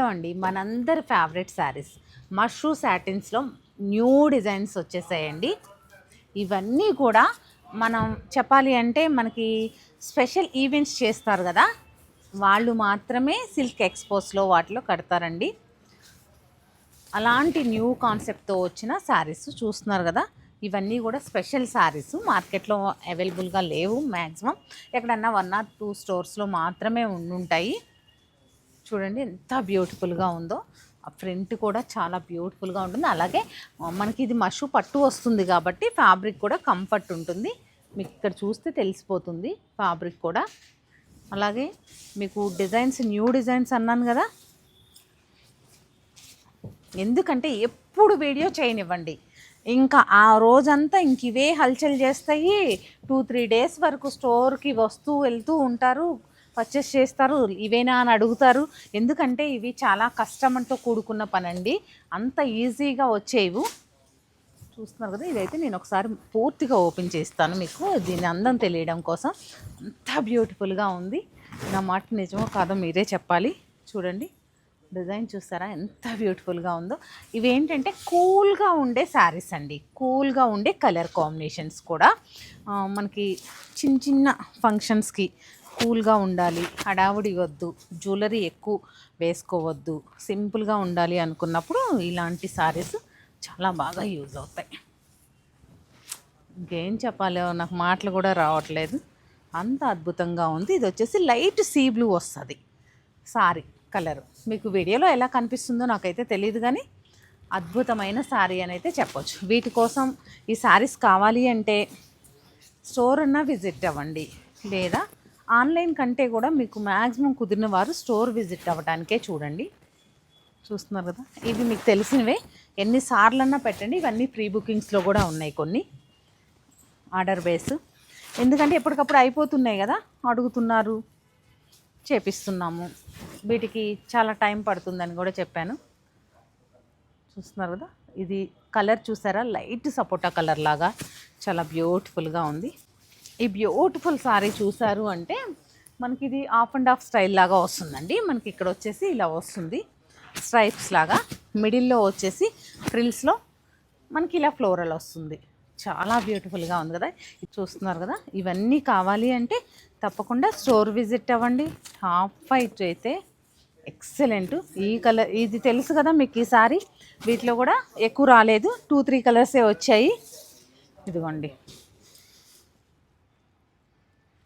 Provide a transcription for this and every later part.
Hello అండి, మనందరి favourite saris mashru సాటిన్స్లో న్యూ డిజైన్స్ వచ్చేసాయండి. ఇవన్నీ కూడా మనం చెప్పాలి అంటే మనకి స్పెషల్ ఈవెంట్స్ చేస్తారు కదా, వాళ్ళు మాత్రమే సిల్క్ ఎక్స్పోస్లో వాటిలో కడతారండి. అలాంటి న్యూ కాన్సెప్ట్తో వచ్చిన శారీస్ చూస్తున్నారు కదా. ఇవన్నీ కూడా స్పెషల్ శారీస్, మార్కెట్లో అవైలబుల్గా లేవు. మ్యాక్సిమం ఎక్కడన్నా 1 or 2 స్టోర్స్లో మాత్రమే ఉండుంటాయి. చూడండి ఎంత బ్యూటిఫుల్గా ఉందో. ఆ ప్రింట్ కూడా చాలా బ్యూటిఫుల్గా ఉంటుంది. అలాగే మనకి ఇది మషు పట్టు వస్తుంది కాబట్టి ఫ్యాబ్రిక్ కూడా కంఫర్ట్ ఉంటుంది. మీకు ఇక్కడ చూస్తే తెలిసిపోతుంది ఫ్యాబ్రిక్ కూడా. అలాగే మీకు డిజైన్స్, న్యూ డిజైన్స్ అన్నాను కదా, ఎందుకంటే ఎప్పుడు వీడియో చేయనివ్వండి, ఇంకా ఆ రోజంతా ఇంక ఇవే హల్చల్ చేస్తాయి. 2-3 డేస్ వరకు స్టోర్కి వస్తూ వెళ్తూ ఉంటారు, పర్చేస్ చేస్తారు, ఇవేనా అని అడుగుతారు. ఎందుకంటే ఇవి చాలా కష్టంతో కూడుకున్న పని అండి, అంత ఈజీగా వచ్చేవి. చూస్తున్నారు కదా, ఇదైతే నేను ఒకసారి పూర్తిగా ఓపెన్ చేస్తాను మీకు దీని అందం తెలియడం కోసం. అంత బ్యూటిఫుల్గా ఉంది. నా మాట నిజమో కాదో మీరే చెప్పాలి. చూడండి డిజైన్ చూస్తారా ఎంత బ్యూటిఫుల్గా ఉందో. ఇవేంటంటే కూల్గా ఉండే శారీస్ అండి, కూల్గా ఉండే కలర్ కాంబినేషన్స్ కూడా. మనకి చిన్న చిన్న ఫంక్షన్స్కి కూల్గా ఉండాలి, హడావుడి వద్దు, జ్యువెలరీ ఎక్కువ వేసుకోవద్దు, సింపుల్గా ఉండాలి అనుకున్నప్పుడు ఇలాంటి శారీస్ చాలా బాగా యూజ్ అవుతాయి. ఇంకేం చెప్పాలో నాకు మాటలు కూడా రావట్లేదు, అంత అద్భుతంగా ఉంది. ఇది వచ్చేసి లైట్ సీ బ్లూ వస్తుంది సారీ కలర్. మీకు వీడియోలో ఎలా కనిపిస్తుందో నాకైతే తెలియదు, కానీ అద్భుతమైన శారీ అని అయితే చెప్పొచ్చు. వీటి కోసం ఈ శారీస్ కావాలి అంటే స్టోర్ అన్నా విజిట్ అవ్వండి, లేదా ఆన్లైన్ కంటే కూడా మీకు మ్యాక్సిమం కుదిరిన వారు స్టోర్ విజిట్ అవ్వడానికే చూడండి. చూస్తున్నారు కదా, ఇవి మీకు తెలిసినవే, ఎన్నిసార్లన్నా పెట్టండి. ఇవన్నీ ప్రీ బుకింగ్స్లో కూడా ఉన్నాయి, కొన్ని ఆర్డర్ బేస్. ఎందుకంటే ఎప్పటికప్పుడు అయిపోతున్నాయి కదా, అడుగుతున్నారు, చేపిస్తున్నాము. వీటికి చాలా టైం పడుతుందని కూడా చెప్పాను. చూస్తున్నారు కదా, ఇది కలర్ చూసారా, లైట్ సపోటా కలర్ లాగా చాలా బ్యూటిఫుల్గా ఉంది. ఈ బ్యూటిఫుల్ సారీ చూసారు అంటే మనకి ఇది ఆఫ్ అండ్ ఆఫ్ స్టైల్ లాగా వస్తుందండి. మనకి ఇక్కడ వచ్చేసి ఇలా వస్తుంది స్ట్రైప్స్ లాగా, మిడిల్లో వచ్చేసి ఫ్రిల్స్లో మనకి ఇలా ఫ్లోరల్ వస్తుంది. చాలా బ్యూటిఫుల్గా ఉంది కదా. ఇది చూస్తున్నారు కదా, ఇవన్నీ కావాలి అంటే తప్పకుండా స్టోర్ విజిట్ అవ్వండి. హాఫ్ వైట్ అయితే ఎక్సలెంట్. ఈ కలర్ ఇది తెలుసు కదా మీకు, ఈ సారీ వీటిలో కూడా ఎక్కువ రాలేదు, 2-3 కలర్సే వచ్చాయి. ఇదిగోండి,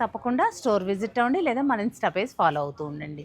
తప్పకుండా స్టోర్ విజిట్ అవ్వండి, లేదా మన ఇన్స్టా పేజ్ ఫాలో అవుతూ ఉండండి.